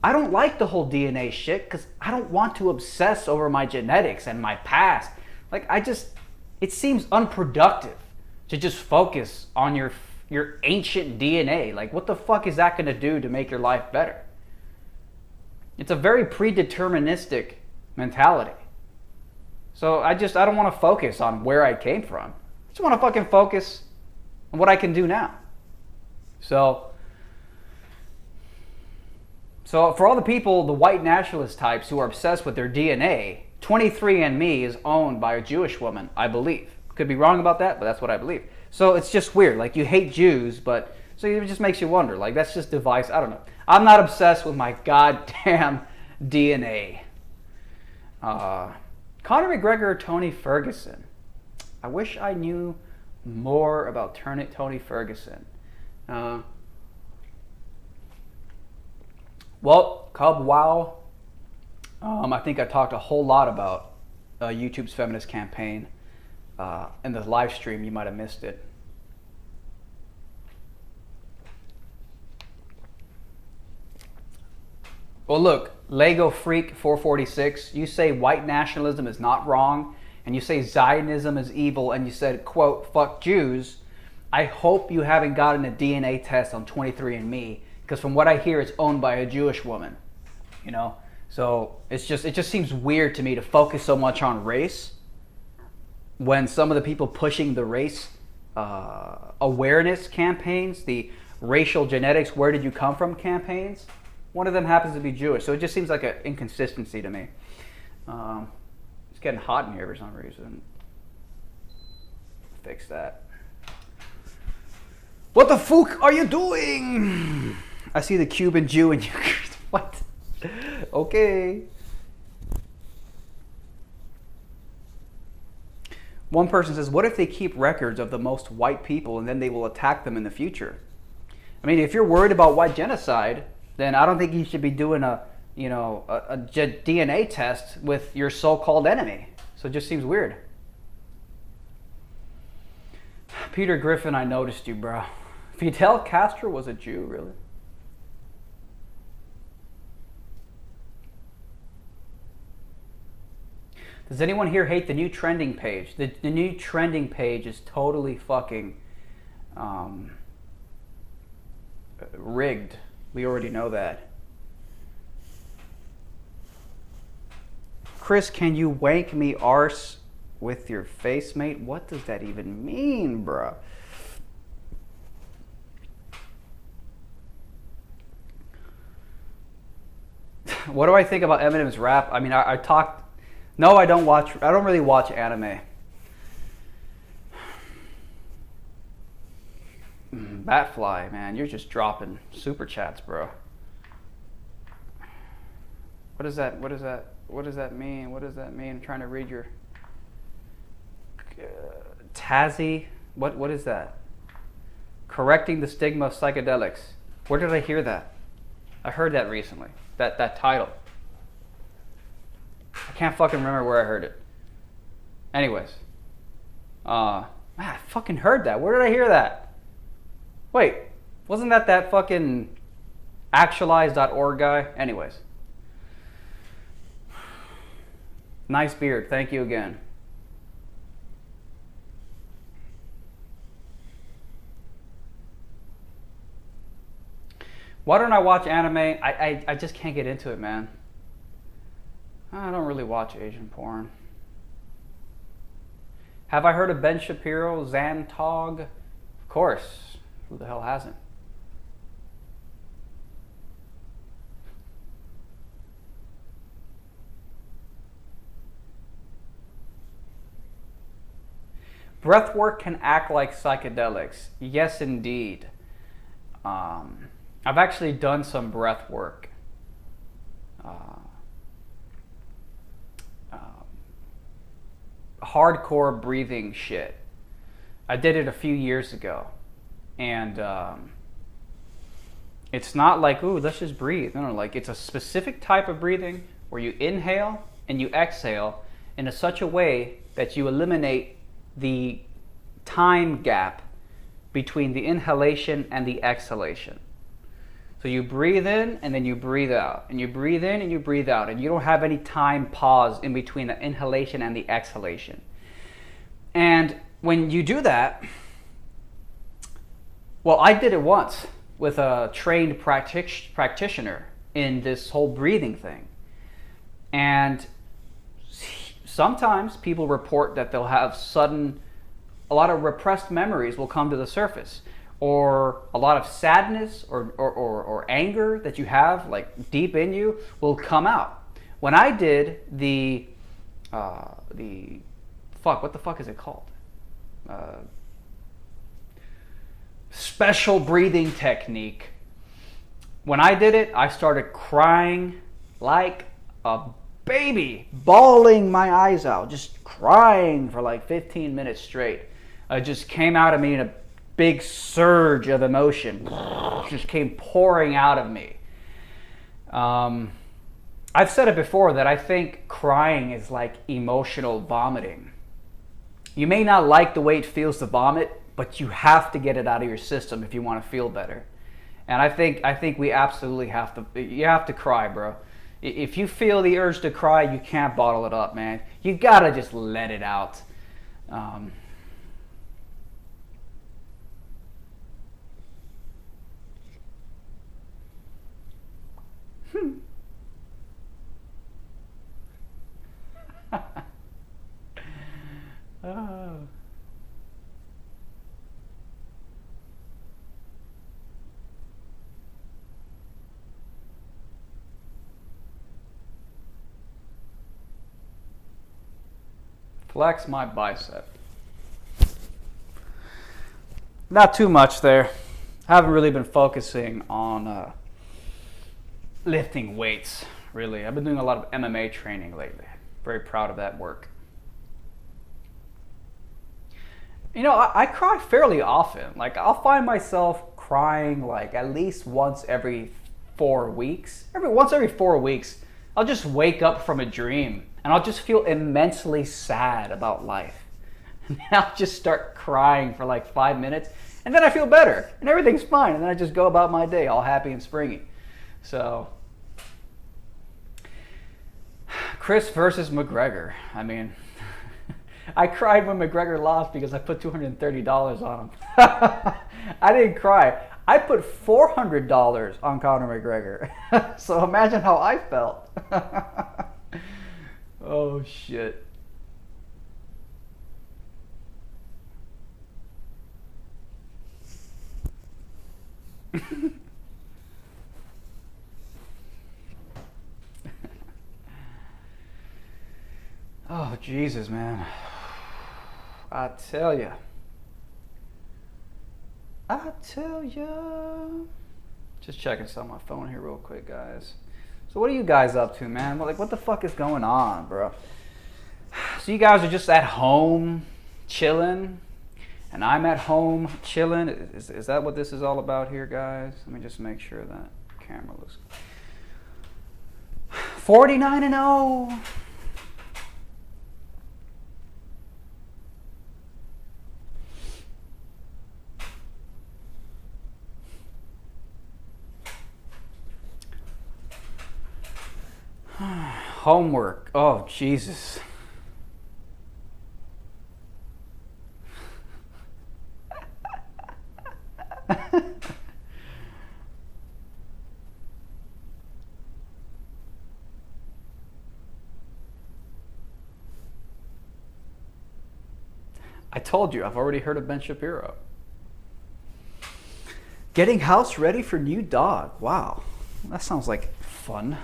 Speaker 1: I don't like the whole DNA shit because I don't want to obsess over my genetics and my past. Like, it seems unproductive to just focus on your ancient DNA. Like, what the fuck is that going to do to make your life better? It's a very predeterministic mentality. So I don't want to focus on where I came from. I just want to fucking focus on what I can do now. So for all the people, the white nationalist types who are obsessed with their DNA, 23andMe is owned by a Jewish woman, I believe. Could be wrong about that, but that's what I believe. So it's just weird. Like, you hate Jews, but so it just makes you wonder. Like, that's just device. I don't know. I'm not obsessed with my goddamn DNA. Conor McGregor or Tony Ferguson? I wish I knew more about Tony Ferguson. Well, Cub Wow, I think I talked a whole lot about YouTube's feminist campaign in the live stream. You might have missed it. Well, look, Lego Freak 446, you say white nationalism is not wrong, and you say Zionism is evil, and you said, quote, fuck Jews. I hope you haven't gotten a DNA test on 23andMe, because from what I hear, it's owned by a Jewish woman, you know? So it just seems weird to me to focus so much on race when some of the people pushing the race awareness campaigns, the racial genetics, where did you come from campaigns, one of them happens to be Jewish. So it just seems like an inconsistency to me. It's getting hot in here for some reason. Fix that. What the fuck are you doing? I see the Cuban Jew in you. What? Okay. One person says, what if they keep records of the most white people and then they will attack them in the future? I mean, if you're worried about white genocide, then I don't think you should be doing a DNA test with your so-called enemy. So it just seems weird. Peter Griffin, I noticed you, bro. Fidel Castro was a Jew, really? Does anyone here hate the new trending page? The new trending page is totally fucking rigged. We already know that. Chris, can you wank me arse with your face, mate? What does that even mean, bruh? What do I think about Eminem's rap? I mean, I talked... No, I don't really watch anime. Batfly, man, you're just dropping super chats, bro. What does that mean? I'm trying to read your Tazzy. What is that? Correcting the stigma of psychedelics. Where did I hear that? I heard that recently. That title. I can't fucking remember where I heard it. Anyways. Man, I fucking heard that. Where did I hear that? Wait, wasn't that fucking actualize.org guy? Anyways. Nice beard. Thank you again. Why don't I watch anime? I just can't get into it, man. I don't really watch Asian porn. Have I heard of Ben Shapiro, Xantog? Of course. Who the hell hasn't? Breathwork can act like psychedelics. Yes, indeed. I've actually done some breath work. Hardcore breathing shit. I did it a few years ago. And it's not like, ooh, let's just breathe. No, like it's a specific type of breathing where you inhale and you exhale in such a way that you eliminate the time gap between the inhalation and the exhalation. So you breathe in and then you breathe out, and you breathe in and you breathe out, and you don't have any time pause in between the inhalation and the exhalation. And when you do that, well, I did it once with a trained practitioner in this whole breathing thing. And sometimes people report that they'll have a lot of repressed memories will come to the surface, or a lot of sadness or anger that you have like deep in you will come out. When I did what the fuck is it called? Special breathing technique. When I did it, I started crying like a baby, bawling my eyes out, just crying for like 15 minutes straight. It just came out of me in a big surge of emotion. Just came pouring out of me. I've said it before that I think crying is like emotional vomiting. You may not like the way it feels to vomit, but you have to get it out of your system if you want to feel better. And I think we absolutely have to. You have to cry, bro. If you feel the urge to cry, you can't bottle it up, man. You gotta just let it out. Oh. Flex my bicep. Not too much there. I haven't really been focusing on lifting weights really. I've been doing a lot of MMA training lately. Very proud of that work. You know, I cry fairly often. Like, I'll find myself crying like at least once every 4 weeks. Once every 4 weeks, I'll just wake up from a dream and I'll just feel immensely sad about life. And I'll just start crying for like 5 minutes, and then I feel better and everything's fine, and then I just go about my day all happy and springy. So, Chris versus McGregor. I mean, I cried when McGregor lost because I put $230 on him. I didn't cry. I put $400 on Conor McGregor. So imagine how I felt. Oh, shit. Oh, Jesus, man. I tell ya. Just checking something on my phone here real quick, guys. So what are you guys up to, man? Like, what the fuck is going on, bro? So you guys are just at home chilling, and I'm at home chilling. Is that what this is all about here, guys? Let me just make sure that camera looks 49-0. Homework. Oh, Jesus. I told you, I've already heard of Ben Shapiro. Getting house ready for new dog. Wow. That sounds like fun.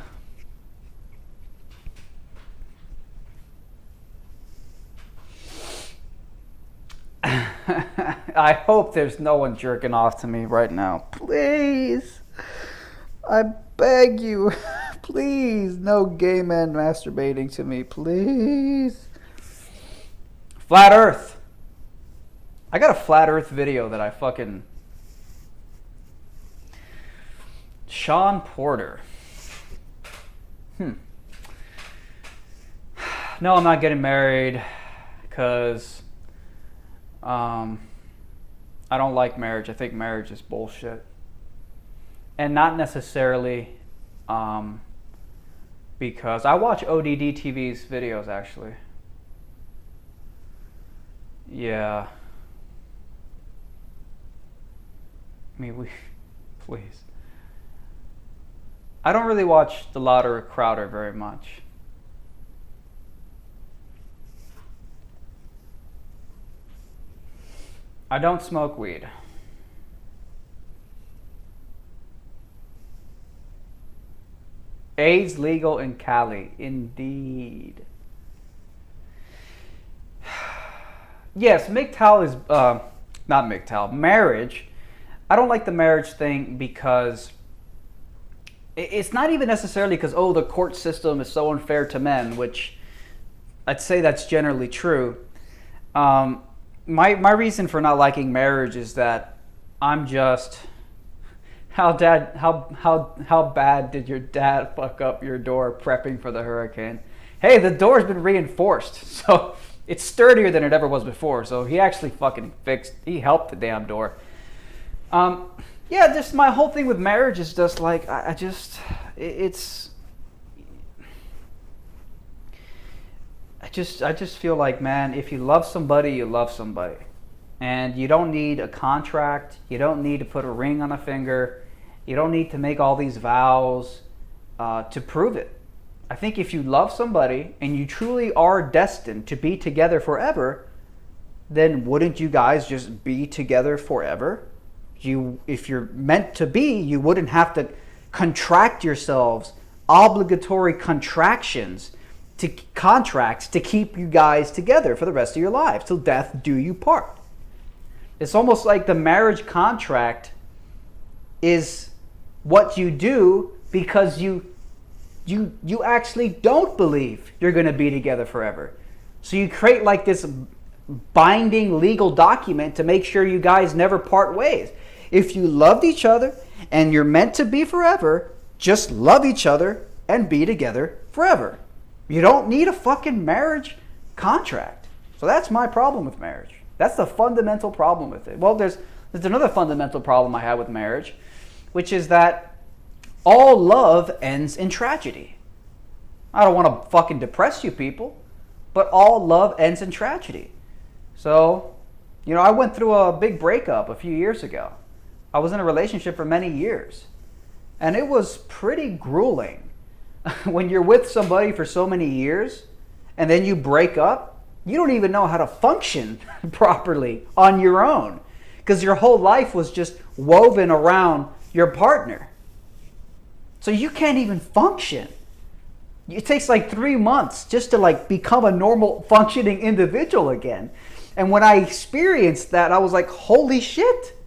Speaker 1: I hope there's no one jerking off to me right now. Please. I beg you. Please. No gay men masturbating to me. Please. Flat Earth. I got a Flat Earth video that I fucking... Sean Porter. No, I'm not getting married because... I don't like marriage. I think marriage is bullshit. And not necessarily because I watch ODD TV's videos, actually. Yeah. I mean, please. I don't really watch the Lauder Crowder very much. I don't smoke weed. AIDS legal in Cali. Indeed. Yes, MGTOW is, not MGTOW, marriage. I don't like the marriage thing because it's not even necessarily because, oh, the court system is so unfair to men, which I'd say that's generally true. My reason for not liking marriage is that I'm just... How bad did your dad fuck up your door prepping for the hurricane? Hey, the door's been reinforced, so it's sturdier than it ever was before. So he actually fucking he helped the damn door. Yeah, just my whole thing with marriage is just like, I just feel like, man, if you love somebody, you love somebody. And you don't need a contract. You don't need to put a ring on a finger. You don't need to make all these vows to prove it. I think if you love somebody and you truly are destined to be together forever, then wouldn't you guys just be together forever? If you're meant to be, you wouldn't have to contract yourselves, obligatory contractions to contracts to keep you guys together for the rest of your lives, till death do you part. It's almost like the marriage contract is what you do because you you actually don't believe you're going to be together forever. So you create like this binding legal document to make sure you guys never part ways. If you loved each other and you're meant to be forever, just love each other and be together forever. You don't need a fucking marriage contract. So that's my problem with marriage. That's the fundamental problem with it. Well, there's another fundamental problem I have with marriage, which is that all love ends in tragedy. I don't want to fucking depress you people, but all love ends in tragedy. So, I went through a big breakup a few years ago. I was in a relationship for many years, and it was pretty grueling. When you're with somebody for so many years, and then you break up, you don't even know how to function properly on your own, because your whole life was just woven around your partner. So you can't even function. It takes like 3 months just to like become a normal functioning individual again. And when I experienced that, I was like, holy shit.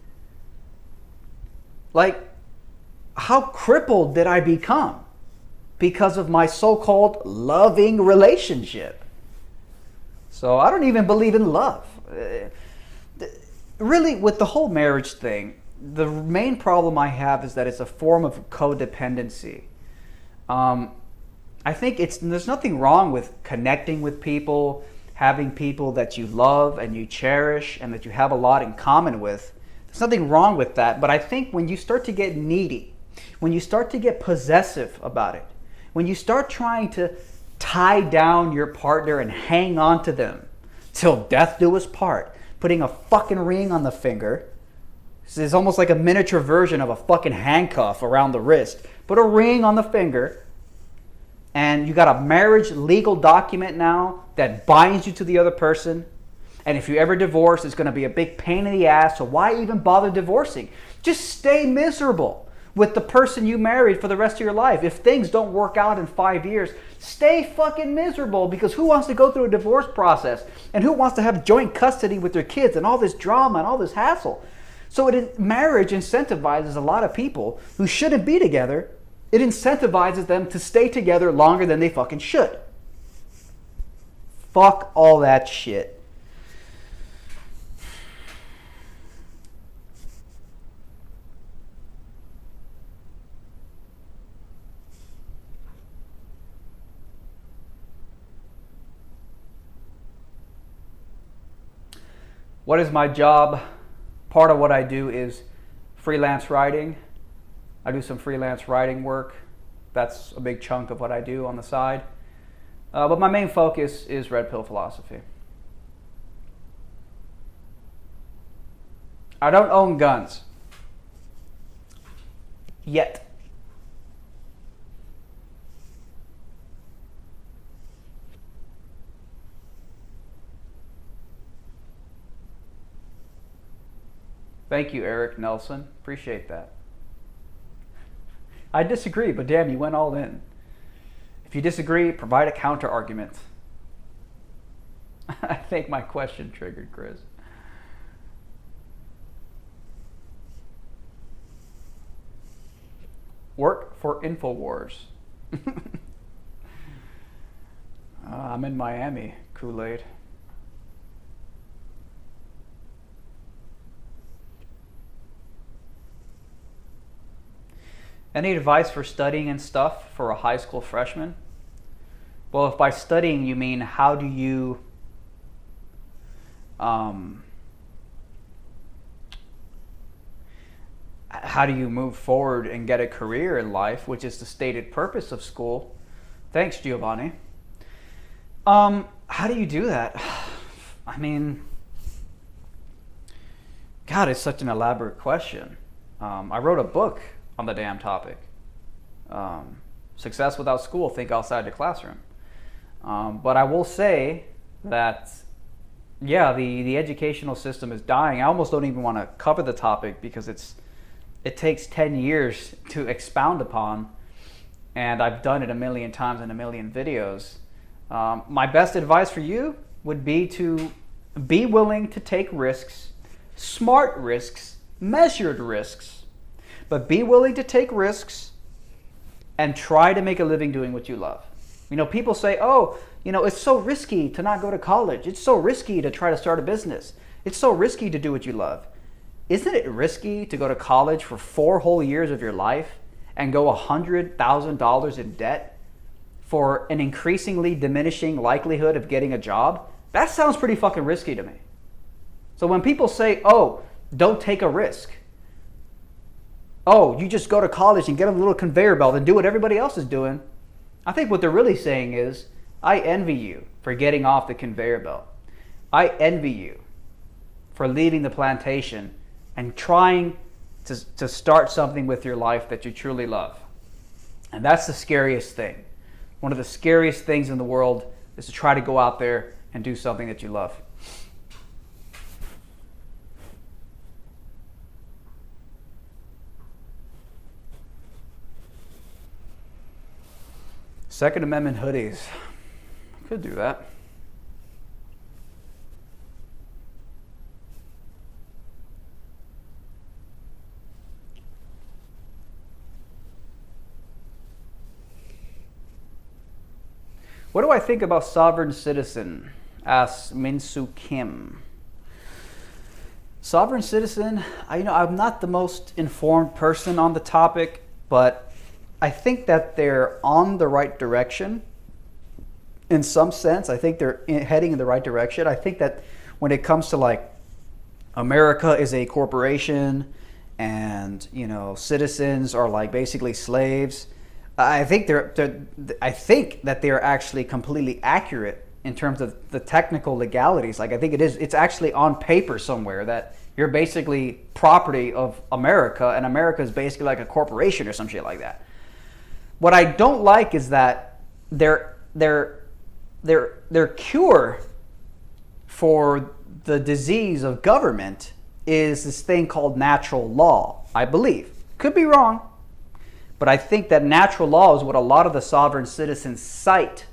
Speaker 1: Like, how crippled did I become because of my so-called loving relationship? So I don't even believe in love. Really, with the whole marriage thing, the main problem I have is that it's a form of codependency. I think there's nothing wrong with connecting with people, having people that you love and you cherish and that you have a lot in common with. There's nothing wrong with that. But I think when you start to get needy, when you start to get possessive about it, when you start trying to tie down your partner and hang on to them till death do us part, putting a fucking ring on the finger. It's almost like a miniature version of a fucking handcuff around the wrist. Put a ring on the finger, and you got a marriage legal document now that binds you to the other person. And if you ever divorce, it's going to be a big pain in the ass. So why even bother divorcing? Just stay miserable with the person you married for the rest of your life. If things don't work out in 5 years, stay fucking miserable, because who wants to go through a divorce process? And who wants to have joint custody with their kids and all this drama and all this hassle? So marriage incentivizes a lot of people who shouldn't be together. It incentivizes them to stay together longer than they fucking should. Fuck all that shit. What is my job? Part of what I do is freelance writing. I do some freelance writing work. That's a big chunk of what I do on the side. But my main focus is red pill philosophy. I don't own guns. Yet. Thank you, Eric Nelson. Appreciate that. I disagree, but damn, you went all in. If you disagree, provide a counter argument. I think my question triggered Chris. Work for InfoWars. I'm in Miami, Kool-Aid. Any advice for studying and stuff for a high school freshman? Well, if by studying you mean how do you move forward and get a career in life, which is the stated purpose of school. Thanks, Giovanni. How do you do that? I mean, God, it's such an elaborate question. I wrote a book on the damn topic. Success without school, think outside the classroom. But I will say that, yeah, the educational system is dying. I almost don't even want to cover the topic because it takes 10 years to expound upon, and I've done it a million times in a million videos. My best advice for you would be to be willing to take risks, smart risks, measured risks, but be willing to take risks and try to make a living doing what you love. You know, people say, oh, you know, it's so risky to not go to college. It's so risky to try to start a business. It's so risky to do what you love. Isn't it risky to go to college for 4 whole years of your life and go $100,000 in debt for an increasingly diminishing likelihood of getting a job? That sounds pretty fucking risky to me. So when people say, oh, don't take a risk. Oh, you just go to college and get a little conveyor belt and do what everybody else is doing. I think what they're really saying is, I envy you for getting off the conveyor belt. I envy you for leaving the plantation and trying to start something with your life that you truly love. And that's the scariest thing. One of the scariest things in the world is to try to go out there and do something that you love. Second Amendment hoodies. Could do that. What do I think about sovereign citizen? Asks Minsu Kim. Sovereign citizen, I'm not the most informed person on the topic, but I think that they're on the right direction. In some sense, I think they're heading in the right direction. I think that when it comes to like America is a corporation and, you know, citizens are like basically slaves, I think that they're actually completely accurate in terms of the technical legalities. Like I think it's actually on paper somewhere that you're basically property of America and America is basically like a corporation or some shit like that. What I don't like is that their cure for the disease of government is this thing called natural law, I believe. Could be wrong, but I think that natural law is what a lot of the sovereign citizens cite.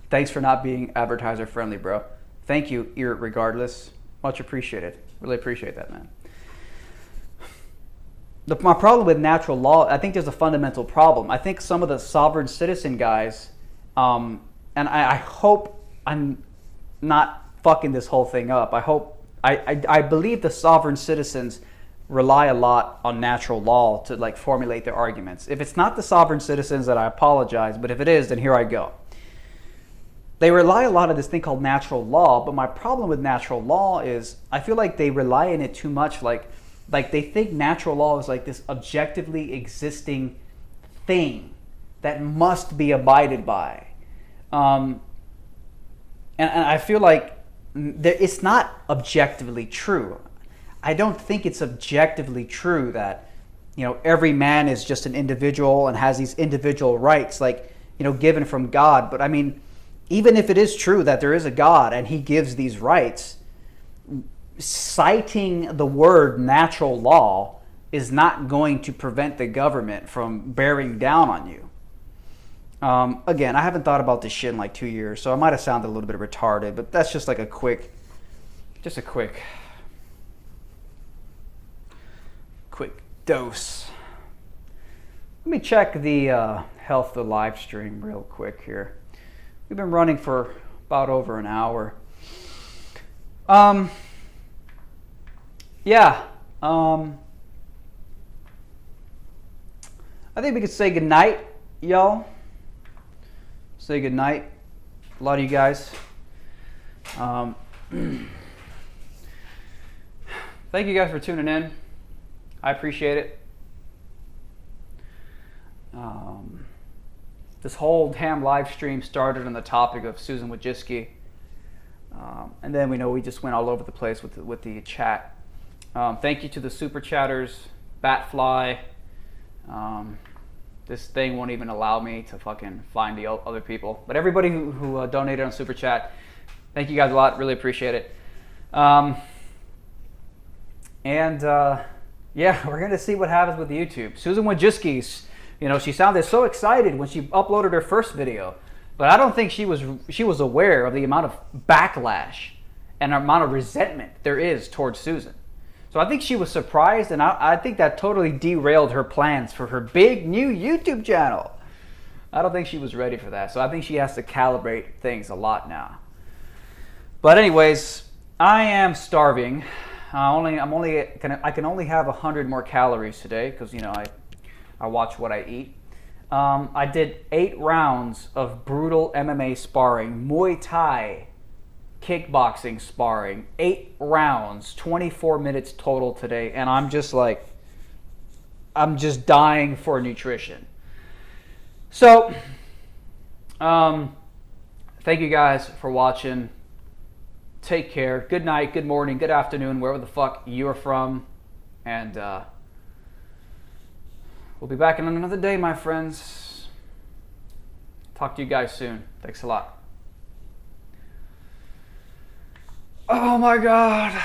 Speaker 1: Thanks for not being advertiser friendly, bro. Thank you, regardless. Much appreciated. Really appreciate that, man. My problem with natural law, I think there's a fundamental problem. I think some of the sovereign citizen guys, and I hope I'm not fucking this whole thing up. I believe the sovereign citizens rely a lot on natural law to like formulate their arguments. If it's not the sovereign citizens, then I apologize. But if it is, then here I go. They rely a lot on this thing called natural law. But my problem with natural law is I feel like they rely on it too much. Like they think natural law is like this objectively existing thing that must be abided by. And I feel like it's not objectively true. I don't think it's objectively true that, you know, every man is just an individual and has these individual rights, like, you know, given from God. But I mean, even if it is true that there is a God and he gives these rights, citing the word natural law is not going to prevent the government from bearing down on you. Again, I haven't thought about this shit in like 2 years, so I might have sounded a little bit retarded, but that's just like a quick dose. Let me check the health of the live stream real quick here. We've been running for about over an hour. Yeah. I think we could say goodnight, y'all. Say goodnight. A lot of you guys. Thank you guys for tuning in. I appreciate it. This whole damn live stream started on the topic of Susan Wojcicki. And then we just went all over the place with the chat. Thank you to the super chatters, Batfly. This thing won't even allow me to fucking find the other people. But everybody who donated on super chat, thank you guys a lot. Really appreciate it. Yeah, we're gonna see what happens with YouTube. Susan Wojcicki's, she sounded so excited when she uploaded her first video, but I don't think she was aware of the amount of backlash and amount of resentment there is towards Susan. So I think she was surprised, and I think that totally derailed her plans for her big new YouTube channel. I don't think she was ready for that. So I think she has to calibrate things a lot now. But anyways, I am starving. I can only have 100 more calories today because, you know, I watch what I eat. I did 8 rounds of brutal MMA sparring, Muay Thai, kickboxing sparring, 8 rounds, 24 minutes total today, and I'm just dying for nutrition. So, thank you guys for watching. Take care. Good night, good morning, good afternoon, wherever the fuck you're from. And we'll be back in another day, my friends. Talk to you guys soon. Thanks a lot. Oh my God.